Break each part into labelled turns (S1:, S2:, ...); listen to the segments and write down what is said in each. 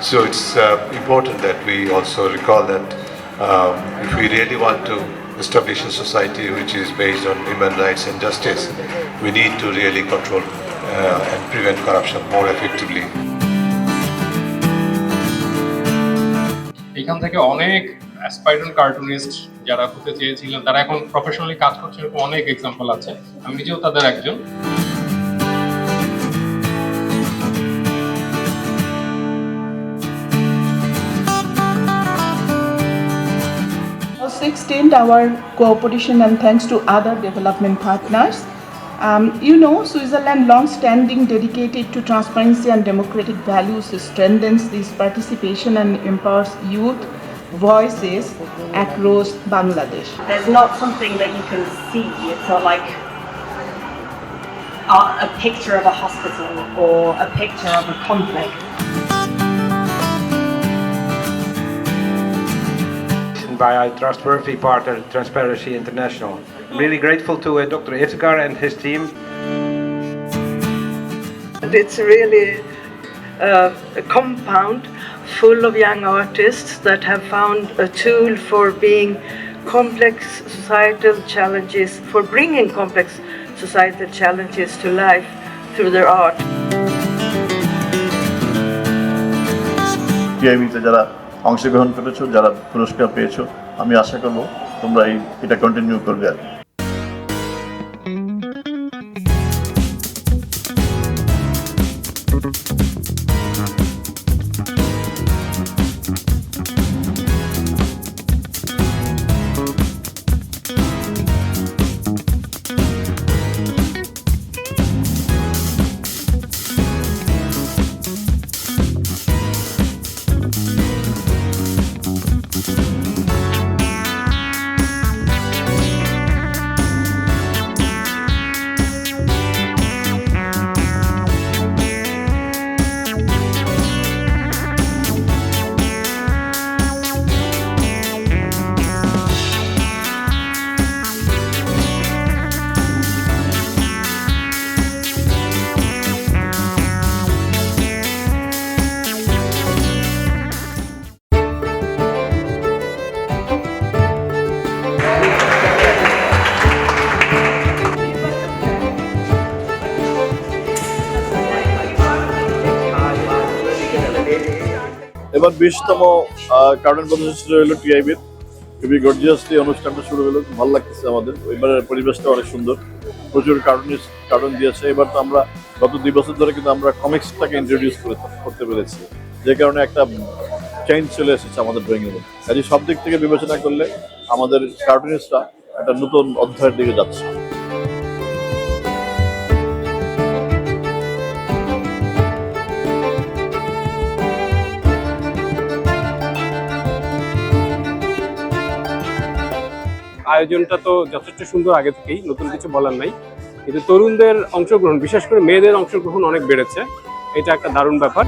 S1: So it's important that we also recall that if we really want to establish a society which is based on human rights and justice, we need to really control and prevent corruption more effectively.
S2: এখান থেকে অনেক aspirant cartoonist যারা হতে চেয়েছিলেন তারা এখন professionally কাজ করছে, এরকম অনেক এক্সাম্পল আছে। আমি নিজেও তাদের একজন।
S3: 16th our cooperation and thanks to other development partners. Switzerland long-standing dedicated to transparency and democratic values strengthens this participation and empowers youth voices across Bangladesh.
S4: There's not something that you can see. It's not like a picture of a hospital or a picture of a conflict.
S5: By our trustworthy partner, Transparency International. I'm really grateful to Dr. Iftikhar and his team.
S6: And it's really a compound full of young artists that have found a tool for being complex societal challenges, for bringing complex societal challenges to life through their art.
S7: টিআইবিতে যারা অংশগ্রহণ করেছো, যারা পুরস্কার পেয়েছো, আমি আশা করব তোমরা এটা কন্টিনিউ করবে। এবার 20তম কার্টুন প্রদর্শনী শুরু হলো টিআইবির। খুবই গর্জিয়াসলি অনুষ্ঠানটা শুরু হলো, ভালো লাগতেছে আমাদের। এবারের পরিবেশটা অনেক সুন্দর, প্রচুর কার্টুন দিয়েছে। এবার তো আমরা গত 2 বছর ধরে কিন্তু আমরা কমিক্সটাকে ইন্ট্রোডিউস করতে পেরেছি, যে কারণে একটা চেঞ্জ চলে এসেছে আমাদের ড্রয়িং রুমে। কাজে সব দিক থেকে বিবেচনা করলে আমাদের কার্টুনিস্টরা একটা নতুন অধ্যায়ের দিকে যাচ্ছে।
S2: আয়োজনটা তো যথেষ্ট সুন্দর আগে থেকেই, নতুন কিছু বলার নাই। কিন্তু তরুণদের অংশগ্রহণ, বিশেষ করে মেয়েদের অংশগ্রহণ অনেক বেড়েছে, এটা একটা দারুণ ব্যাপার।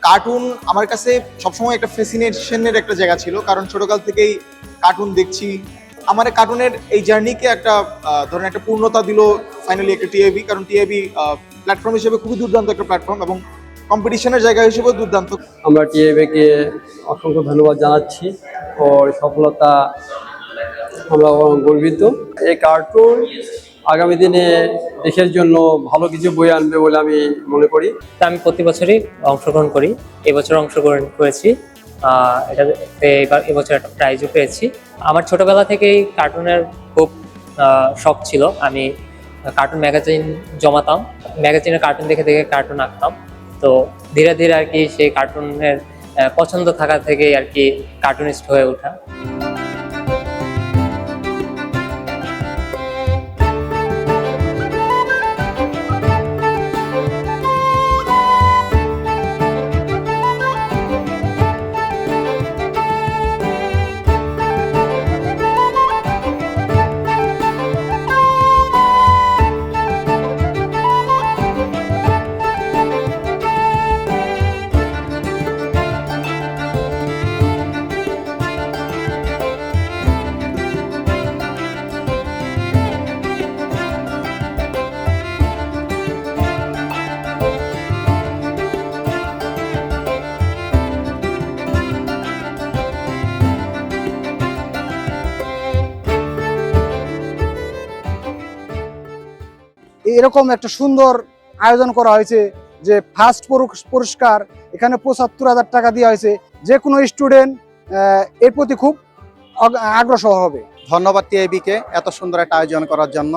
S8: কার্টুন আমার কাছে সবসময় একটা ফ্যাসিনেশনের একটা জায়গা ছিল, কারণ ছোটকাল থেকেই কার্টুন দেখছি। আমার কার্টুনের এই জার্নিকে একটা ধরেন একটা পূর্ণতা দিল ফাইনালি একটা টিআইবি, কারণ টিআইবি প্ল্যাটফর্ম হিসেবে খুবই দুর্দান্ত একটা প্ল্যাটফর্ম এবং কম্পিটিশনের জায়গা হিসেবেও দুর্দান্ত।
S9: আমরা টিআইবিকে অসংখ্য ধন্যবাদ জানাচ্ছি, ওর সফলতা আমরা গর্বিত। এই কার্টুন আগামী দিনে দেশের জন্য ভালো কিছু বই আনবে বলে আমি মনে করি।
S10: আমি প্রতি বছরই অংশগ্রহণ করি, এবছর অংশগ্রহণ করেছি। এবছর একটা প্রাইজও পেয়েছি। আমার ছোটবেলা থেকেই কার্টুনের খুব শখ ছিল। আমি কার্টুন ম্যাগাজিন জমাতাম, ম্যাগাজিনে কার্টুন দেখে দেখে কার্টুন আঁকতাম। তো ধীরে ধীরে আর কি সেই কার্টুনের পছন্দ থাকা থেকেই আর কি কার্টুনিস্ট হয়ে ওঠা।
S11: এরকম একটা সুন্দর আয়োজন করা হয়েছে, যে ফার্স্ট পুরস্কার এখানে ৭৫,০০০ টাকা দেওয়া হয়েছে, যে কোনো স্টুডেন্ট এর প্রতি খুব আগ্রসর হবে।
S8: ধন্যবাদ টিআইবিকে এত সুন্দর একটা আয়োজন করার জন্য।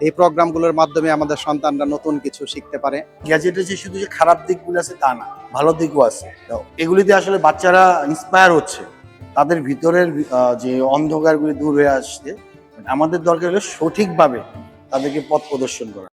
S8: এই প্রোগ্রামগুলোর মাধ্যমে আমাদের সন্তানরা নতুন কিছু শিখতে পারে।
S12: গ্যাজেটের যে শুধু যে খারাপ দিকগুলো আছে তা না, ভালো দিকও আছে। তো এগুলিতে আসলে বাচ্চারা ইন্সপায়ার হচ্ছে, তাদের ভিতরের যে অন্ধকারগুলি দূর হয়ে আসছে। আমাদের দরকার হলো সঠিকভাবে তাদেরকে পথ প্রদর্শন করা।